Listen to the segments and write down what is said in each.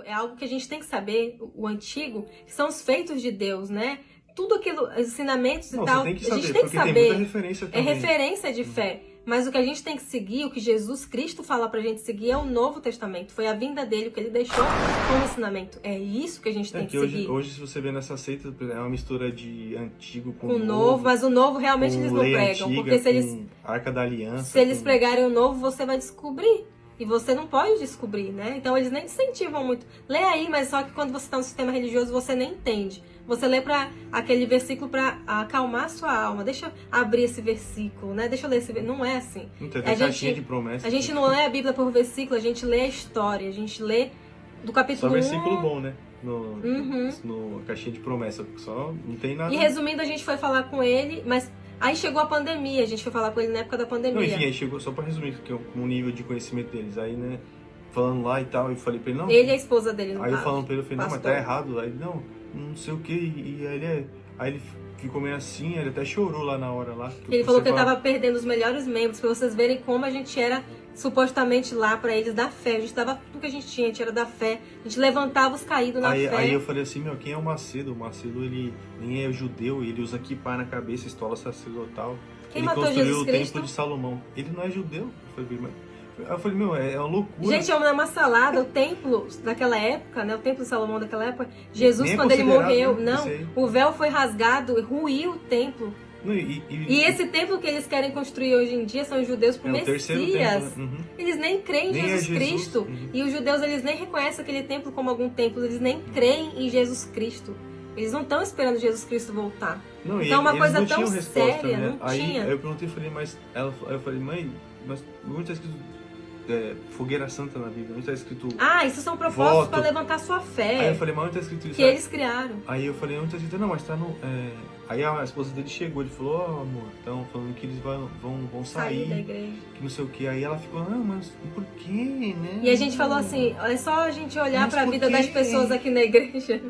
é algo que a gente tem que saber, o antigo, que são os feitos de Deus, né? Tudo aquilo, os ensinamentos Não, e tal, você tem que a gente saber, tem que porque tem saber. muita referência É também. referência de fé. Mas o que a gente tem que seguir, o que Jesus Cristo fala pra gente seguir é o Novo Testamento. Foi a vinda dele, o que ele deixou como ensinamento. É isso que a gente tem que seguir. Hoje, se você vê nessa seita, é uma mistura de antigo com Com o novo, mas o novo realmente com eles não lei pregam. antiga, Porque se eles, com Arca da Aliança. se eles com... pregarem o novo, você vai descobrir. E você não pode descobrir, né? Então eles nem incentivam muito. Lê aí, mas só que quando você está no sistema religioso, você nem entende. Você lê para aquele versículo para acalmar a sua alma. Deixa eu abrir esse versículo, né? Deixa eu ler esse versículo. Não é assim. Não tem caixinha de promessa. A gente não lê a Bíblia por versículo, a gente lê a história. A gente lê do capítulo 1. Só versículo bom, né? No caixinha de promessa. Só não tem nada. E resumindo, a gente foi falar com ele, mas aí chegou a pandemia. A gente foi falar com ele na época da pandemia. Não, enfim, aí chegou, só pra resumir, que com o nível de conhecimento deles. Aí, né, falando lá e tal, eu falei pra ele, não... Ele e a esposa dele, no Aí eu caso. falando pra ele, eu falei, não, mas Pastor. tá errado. Aí, não sei o que. E aí ele ficou meio assim, ele até chorou lá na hora lá. Ele falou que eu tava perdendo os melhores membros, pra vocês verem como a gente era supostamente lá pra eles da fé. A gente dava tudo que a gente era da fé. A gente levantava os caídos na fé. Aí eu falei assim, quem é o Macedo? O Macedo, ele nem é judeu, ele usa kippah na cabeça, estola sacerdotal. Quem ele matou construiu Jesus o Cristo? templo de Salomão. Ele não é judeu. Eu falei, é uma loucura. Gente, é uma salada. O templo daquela época, né? O templo de Salomão daquela época, Jesus, Nem é quando ele morreu, considerado, né, não, isso aí. o véu foi rasgado, ruiu o templo. Não, E esse templo que eles querem construir hoje em dia são os judeus pro o terceiro Messias. templo, né? Uhum. Eles nem creem em Nem é Jesus Jesus. Cristo. Uhum. E os judeus, eles nem reconhecem aquele templo como algum templo. Eles nem creem em Jesus Cristo. Eles não estão esperando Jesus Cristo voltar. Não, Então, uma eles coisa não tão tinham resposta, séria, né? não Aí tinha. eu perguntei, falei, aí eu falei, mãe, mas não está escrito fogueira santa na Bíblia, não está escrito... Ah, isso são propósitos voto. para levantar sua fé. Aí eu falei, mas não está escrito isso. Que eles criaram. Aí eu falei, não está escrito, não, mas está no... Aí a esposa dele chegou, ele falou, amor, estão falando que eles vão sair Da igreja. que não sei o que. Aí ela ficou, não, mas por quê, né? E a gente falou assim, é só a gente olhar Mas para a por vida quê? das pessoas aqui na igreja.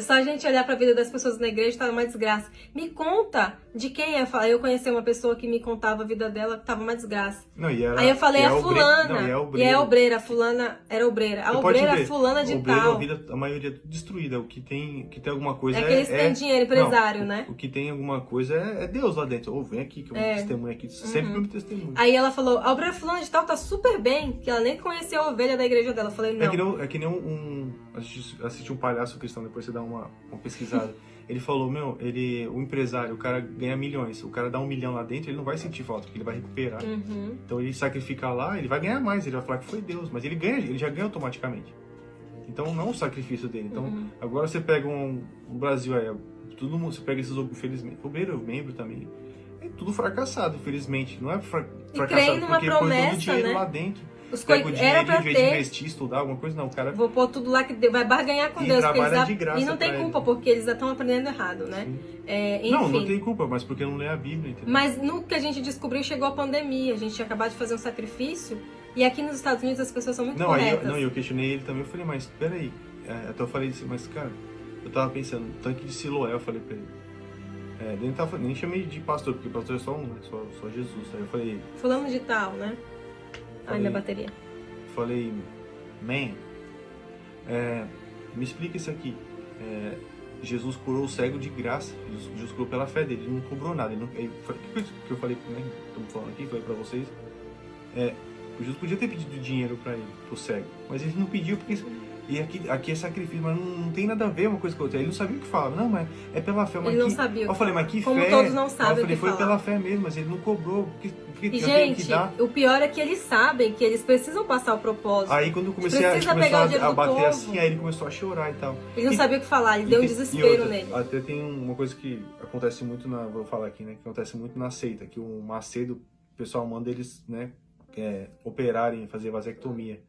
Só a gente olhar para a vida das pessoas na igreja tá uma desgraça. Me conta de quem é. Eu conheci uma pessoa que me contava a vida dela que tava uma desgraça. Não, e era, Aí eu falei, e é a fulana. Não, E é a obreira, a fulana era obreira. A Você pode obreira, ver, a fulana de obreiro, tal. a maioria é tudo destruída. O que tem alguma coisa É aqueles que têm dinheiro, empresário, não, né? O que tem alguma coisa é Deus lá dentro. Ou vem aqui, que eu me testemunho aqui. Sempre que eu me testemunho. Aí ela falou, a obreira fulana de tal tá super bem, que ela nem conhecia a ovelha da igreja dela. Eu falei, não. É que nem assistir um palhaço cristão, depois você dá uma pesquisada. Ele falou, o empresário, o cara ganha milhões, o cara dá 1 milhão lá dentro, ele não vai sentir falta, porque ele vai recuperar. Então ele sacrifica lá, ele vai ganhar mais, ele vai falar que foi Deus, mas ele já ganha automaticamente. Então não é um sacrifício dele. Então agora você pega o Brasil aí, todo mundo, você pega esses, infelizmente, obreiro, membro também, é tudo fracassado, infelizmente. Não é fracassado numa porque põe todo o promessa, dinheiro né? lá dentro. Era Pega o dinheiro pra em vez de ter. investir, estudar, alguma coisa, não, o cara... Vou pôr tudo lá que vai barganhar com E Deus. trabalha Eles de graça e não tem pra culpa, ele. porque eles estão aprendendo errado, né? Enfim. Não tem culpa, mas porque não lê a Bíblia, entendeu? Mas no que a gente descobriu, chegou a pandemia. A gente tinha acabado de fazer um sacrifício. E aqui nos Estados Unidos as pessoas são muito corretas. Eu questionei ele também, eu falei, mas peraí. Até eu falei assim, mas cara, eu tava pensando, tanque de Siloé, eu falei pra ele. Nem chamei de pastor, porque pastor é só um, né? Só Jesus. Aí eu falei... Fulano de tal, né? Ai, minha bateria. Falei, me explica isso aqui. Jesus curou o cego de graça. Jesus curou pela fé dele, ele não cobrou nada. O que eu falei, né? Estamos falando aqui, falei pra vocês. Jesus podia ter pedido dinheiro pra ele, pro cego, mas ele não pediu porque... E aqui é sacrifício, mas não tem nada a ver uma coisa com a outra. Ele não sabia o que falava. Não, mas é pela fé. Mas ele não sabia. Eu falei, mas que como fé? Todos não sabem. Eu falei, foi falar. pela fé mesmo, mas ele não cobrou. E, gente, o pior é que eles sabem que eles precisam passar o propósito. Aí quando eu comecei a bater assim, aí ele começou a chorar e tal. Ele não sabia o que falar, ele deu um desespero nele. Até tem uma coisa que acontece muito vou falar aqui, né? Que acontece muito na seita, que o Macedo, o pessoal manda eles, né, operarem, fazer vasectomia.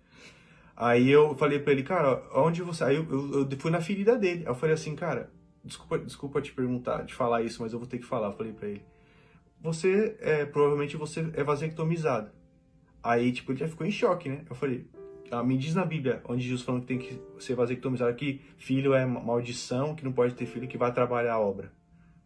Aí eu falei pra ele, cara, onde você... Aí eu fui na ferida dele. Aí eu falei assim, cara, desculpa te perguntar, te falar isso, mas eu vou ter que falar. Eu falei pra ele, provavelmente você é vasectomizado. Aí, tipo, ele já ficou em choque, né? Eu falei, me diz na Bíblia, onde Jesus falando que tem que ser vasectomizado, que filho é maldição, que não pode ter filho, que vai trabalhar a obra.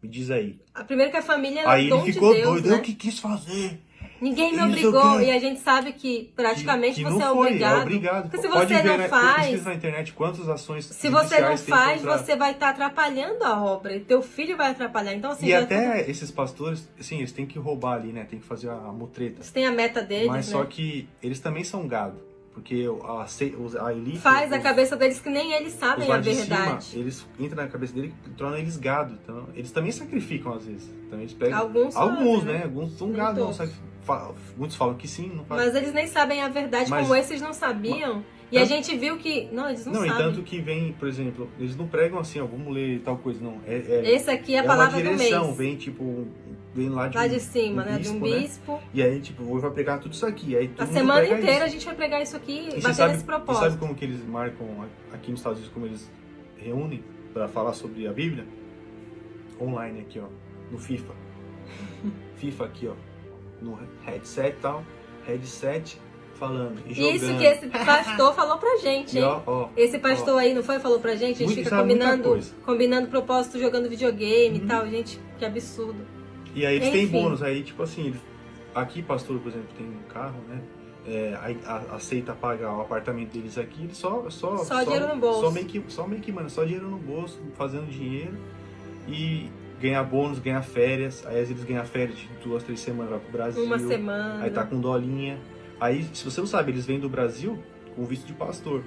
Me diz aí. Primeiro que a família é aí dom ele ficou de Deus, doido, né? eu que quis fazer. Ninguém me Isso obrigou, que- e a gente sabe que praticamente que você não é foi, obrigado. é obrigado. Porque se Pode você ver, não né? faz, Pesquisa na internet quantas ações se você não judiciais tem faz, contra... você vai estar atrapalhando a obra, e teu filho vai atrapalhar. Então, assim, E já até tudo... esses pastores, assim, eles têm que roubar ali, né? Tem que fazer a mutreta. Você tem a meta deles, Mas né? só que eles também são gado. Porque a elite... Faz a cabeça deles que nem eles os sabem lá a de cima, verdade. eles entram na cabeça dele e tornam eles gado. Então, eles também sacrificam às vezes. Então, eles pegam... Alguns Alguns, fazem, né? Alguns são Nem gado. Não, todos. muitos falam que sim, não fazem. Mas eles nem sabem a verdade, Mas- como esses não sabiam. E a gente viu que... Não, eles não Não, e sabem. tanto que vem, por exemplo, eles não pregam assim, ó, vamos ler tal coisa, não. Esse aqui é a uma palavra do direção, mês. vem tipo, vem lá de, Lá de cima, né? De um né? bispo. E aí, tipo, hoje vai pregar tudo isso aqui. Aí todo A mundo semana prega inteira a isso. gente vai pregar isso aqui E e você bater sabe, nesse você propósito. sabe como que eles marcam aqui nos Estados Unidos, como eles reúnem para falar sobre a Bíblia? Online aqui, ó, no FIFA. FIFA aqui, ó, no headset e tal, headset falando e jogando. Isso que esse pastor falou pra gente, E hein? ó, Esse pastor aí, não foi? Falou pra gente? A gente Muito- fica sabe muita combinando, coisa. combinando propósito jogando videogame e Uhum. tal. Gente, que absurdo. E aí eles têm Enfim. bônus, aí tipo assim, aqui pastor, por exemplo, tem um carro, né? Aí aceita pagar o apartamento deles aqui, eles só dinheiro no bolso. Só meio que, mano, só dinheiro no bolso, fazendo dinheiro e ganhar bônus, ganhar férias. Aí às vezes eles ganham férias de 2, 3 semanas, vai pro Brasil. Uma semana. Aí tá com dolinha. Aí, se você não sabe, eles vêm do Brasil com visto de pastor.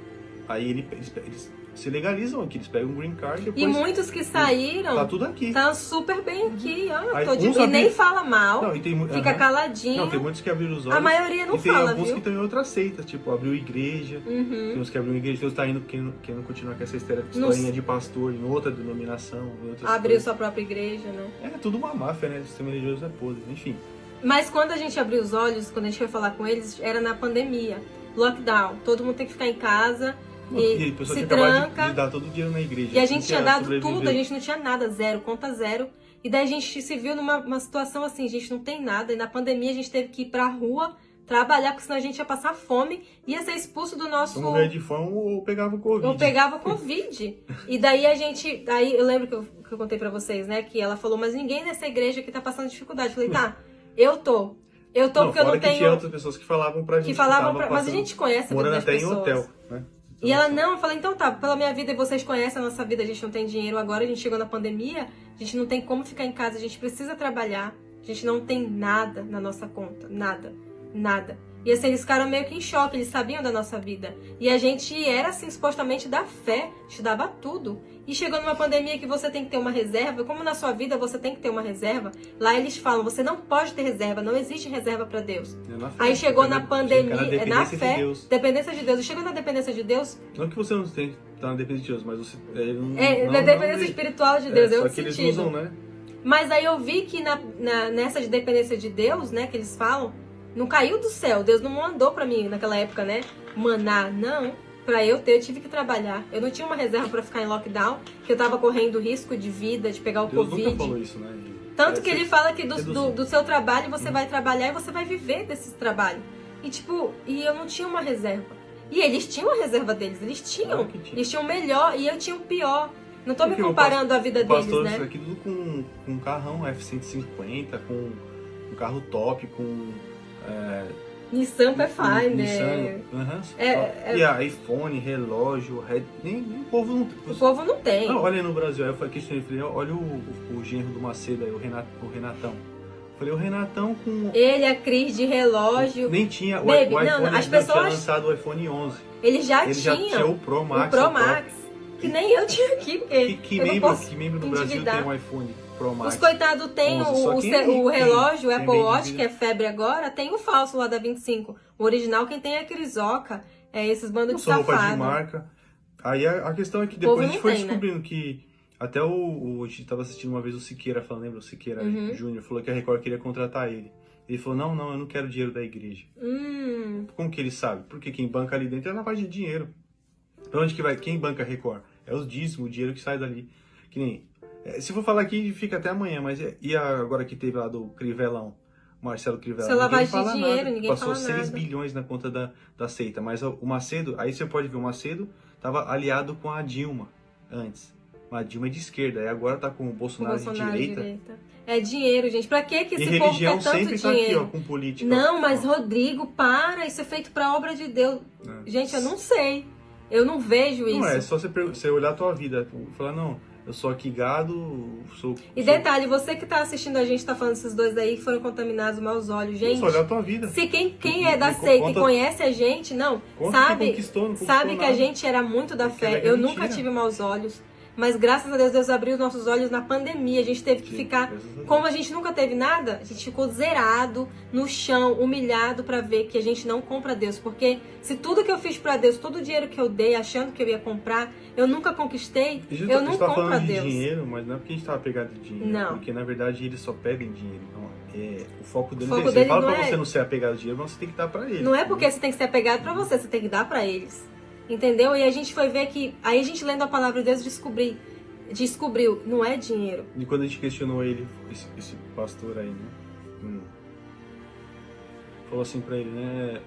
Aí eles se legalizam aqui, eles pegam um green card e depois E muitos que saíram tá tudo aqui. estão super bem aqui, ó. Aí, Tô de... uns E nem sabia- fala mal, Não, e tem, fica aham. caladinho. Não, tem muitos que abriram os olhos. A maioria não e tem fala, alguns viu? que estão em outras seitas, tipo, abriu igreja. Tem Uhum. uns que abriu igreja, tem uns que tá indo querendo continuar com essa historinha de pastor em outra denominação, em outras Abriu coisas. sua própria igreja, né? É tudo uma máfia, né? O sistema religioso é podre, enfim. Mas quando a gente abriu os olhos, quando a gente foi falar com eles, era na pandemia. Lockdown. Todo mundo tem que ficar em casa E aí, e a pessoa se tinha acabado tranca. de dar todo o dinheiro na igreja. E a Não gente tinha tinha dado sobreviver. tudo, a gente não tinha nada, zero, conta zero. E daí a gente se viu numa situação assim, a gente não tem nada. E na pandemia a gente teve que ir pra rua trabalhar, porque senão a gente ia passar fome, ia ser expulso do nosso... Ou morrer de fome ou pegava Covid. Eu pegava Covid. E daí a gente... Aí eu lembro que eu contei pra vocês, né? Que ela falou, mas ninguém nessa igreja aqui tá passando dificuldade. Eu falei, tá, eu tô. Eu tô porque eu fora não que tenho... tinha outras pessoas que falavam pra gente. Que falavam tava pra... Mas a passando- gente conhece a vida morando das até pessoas. em hotel, né? E ela não, eu falei, então tá, pela minha vida e vocês conhecem a nossa vida, a gente não tem dinheiro agora, a gente chegou na pandemia, a gente não tem como ficar em casa, a gente precisa trabalhar, a gente não tem nada na nossa conta, nada, nada. E assim, eles ficaram meio que em choque, eles sabiam da nossa vida. E a gente era assim, supostamente da fé, estudava tudo. E chegou numa pandemia que você tem que ter uma reserva, como na sua vida você tem que ter uma reserva, lá eles falam, você não pode ter reserva, não existe reserva pra Deus. É na fé, Aí chegou fica na pandemia, fica é na dependência de fé, Deus. dependência de Deus. E chegou na dependência de Deus, Não que você não tem que estar na dependência de Deus, mas você. na dependência espiritual de Deus, é só outro que eles sentido. usam, né? Mas aí eu vi que nessa de dependência de Deus, né, que eles falam, não caiu do céu. Deus não mandou pra mim naquela época, né, maná, não. Pra eu ter, eu tive que trabalhar. Eu não tinha uma reserva pra ficar em lockdown, que eu tava correndo risco de vida, de pegar o Deus Covid. nunca falou isso, né? Tanto que ele fala que reduzido. do seu trabalho você vai trabalhar e você vai viver desse trabalho. E tipo, e eu não tinha uma reserva. E eles tinham a reserva deles, eles tinham. Claro que tinha. Eles tinham o melhor e eu tinha o pior. Não tô me Porque o comparando a vida deles, Pastor, né? isso aqui tudo com um carrão F-150, com um carro top, com. Nissan Pathfinder. Nissan, aham. E a iPhone, relógio, nem o povo não. O povo não tem. Não, olha aí no Brasil, aí eu falei, olha o genro do Macedo aí, o Renatão. Eu falei, o Renatão com. Ele, a Cris de relógio. Nem tinha o Baby, iPhone, não, as tinha pessoas- lançado o iPhone 11. Eles já Ele já tinham tinha o Pro Max. o Pro o top. Max. Que nem eu tinha aqui, porque Que eu não membro, posso que membro do Brasil endividar. tem um iPhone Pro Max? Os coitados têm 11, só o quem é rico o relógio, o tem Apple bem Watch, de que é febre agora, tem o falso lá da 25. O original, quem tem é a Crisoca. É esses bandos Não de sou roupa de safado. marca. Aí a questão é que O povo depois a gente não foi tem, né? descobrindo que até a gente tava assistindo uma vez o Siqueira falando, lembra? O Siqueira Uhum. Júnior falou que a Record queria contratar ele. Ele falou, não, eu não quero dinheiro da igreja. Como que ele sabe? Porque quem banca ali dentro é lavagem de dinheiro. Pra onde que vai? Quem banca a Record? É os dízimos, o dinheiro que sai dali. Que nem... se for falar aqui, fica até amanhã, mas agora que teve lá do Crivelão, Marcelo Crivelão? Isso é lavagem ninguém de fala dinheiro, nada. ninguém Passou fala 6 nada. bilhões na conta da seita, mas o Macedo, aí você pode ver, o Macedo tava aliado com a Dilma antes. Mas a Dilma é de esquerda, aí agora tá com o O Bolsonaro, Bolsonaro de direita. É dinheiro, gente. Pra que E esse povo religião quer tanto sempre tá aqui, dinheiro? ó, com política. Não, mas ó. Rodrigo, para. Isso é feito pra obra de Deus. É. Gente, eu não sei. Eu não vejo isso. Não, é só você olhar a tua vida. Falar, não, eu sou aqui gado, sou... E detalhe, você que tá assistindo a gente, tá falando esses dois aí que foram contaminados maus olhos, gente. Só olhar a tua vida. Se quem é da seita e conhece a gente, não, sabe, não conquistou sabe que nada. a gente era muito da Porque fé. é Eu mentira. nunca tive maus olhos. Mas graças a Deus, Deus abriu os nossos olhos na pandemia. A gente teve que ficar, como a gente nunca teve nada, a gente ficou zerado, no chão, humilhado pra ver que a gente não compra Deus. Porque se tudo que eu fiz pra Deus, todo o dinheiro que eu dei, achando que eu ia comprar, eu nunca conquistei, eu não compro a falando de Deus. dinheiro, mas não é porque a gente tava pegado de dinheiro. Não. Porque na verdade eles só pedem dinheiro. Então, o foco deles O foco é esse. deles Fala não pra é- você não ser apegado de dinheiro, mas você tem que dar pra eles. Não é porque você tem que ser apegado pra você tem que dar pra eles. Entendeu? E a gente foi ver que, aí a gente lendo a palavra de Deus descobriu, não é dinheiro. E quando a gente questionou ele, esse pastor aí, né? Falou assim pra ele, né?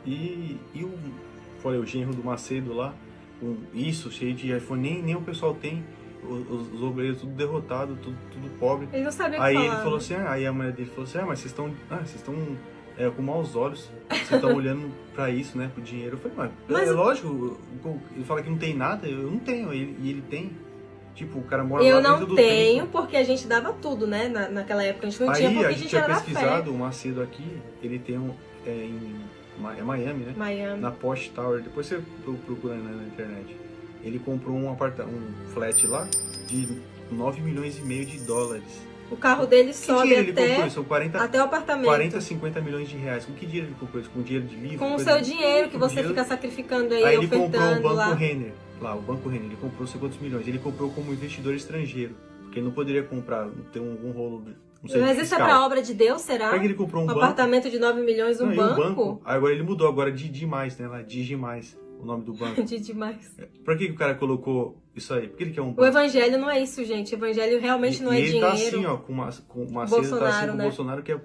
Falei, o genro do Macedo lá, com isso, cheio de iPhone, nem o pessoal tem, os obreiros tudo derrotado, tudo pobre. Ele não sabia o que Aí falar. ele falou assim, aí a mulher dele falou assim, mas vocês estão com maus olhos, vocês estão olhando pra isso, né, pro dinheiro. Eu falei, mas é lógico, ele fala que não tem nada, eu não tenho, e ele tem. Tipo, o cara mora Eu lá não dentro do tenho, templo. porque a gente dava tudo, né? Naquela época a gente não Aí tinha porque a gente era tinha da fé. pesquisado, o Macedo aqui, ele tem é Miami, né? Miami. Na Posh Tower, depois você procura na internet. Ele comprou um flat lá de 9 milhões e meio de dólares. O carro dele Que sobe dinheiro ele comprou até, isso? São 40, até o apartamento. 40, 50 milhões de reais. Com que dinheiro ele comprou isso? Com dinheiro de livro? Com o coisa seu do- dinheiro que com você dinheiro- fica sacrificando aí, Aí ele comprou o ofertando Banco lá. Renner. Lá, o Banco Renner. Ele comprou não sei quantos milhões. Ele comprou como investidor estrangeiro. Porque ele não poderia comprar, ter um rolo, não sei, Mas isso é fiscal. pra obra de Deus, será? Por que ele comprou um banco? Apartamento de 9 milhões, um Não, e banco? Agora ele mudou, agora Didi Mais, né? Lá, Digi Mais, o nome do banco. De demais. Por que o cara colocou isso aí? Por que ele quer um O banco? evangelho não é isso, gente. O evangelho realmente não é ele dinheiro. tá assim, ó, com uma Bolsonaro, tá assim com né? o Bolsonaro, que é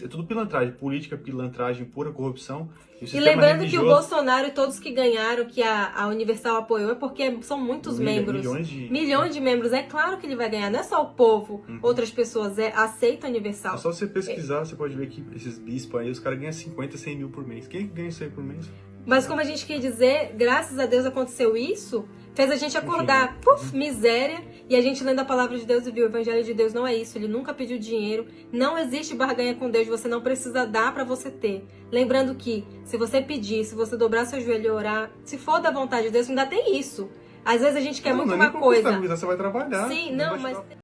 tudo pilantragem, política, pilantragem, pura corrupção. E, o E sistema lembrando que o religioso, Bolsonaro e todos que ganharam, que a Universal apoiou, é porque são muitos membros. Milhões de membros. É claro que ele vai ganhar. Não é só o povo, outras pessoas. Aceita a Universal. É só você pesquisar, você pode ver que esses bispos aí, os caras ganham 50, 100 mil por mês. Quem ganha isso aí por mês? Mas como a gente quer dizer, graças a Deus aconteceu isso, fez a gente acordar, miséria, e a gente lendo a palavra de Deus e viu, o evangelho de Deus não é isso, ele nunca pediu dinheiro, não existe barganha com Deus, você não precisa dar pra você ter. Lembrando que, se você pedir, se você dobrar seu joelho e orar, se for da vontade de Deus, ainda tem isso. Às vezes a gente quer muito não, uma nem coisa. Você vai trabalhar. Sim, não não, vai te mas... dar-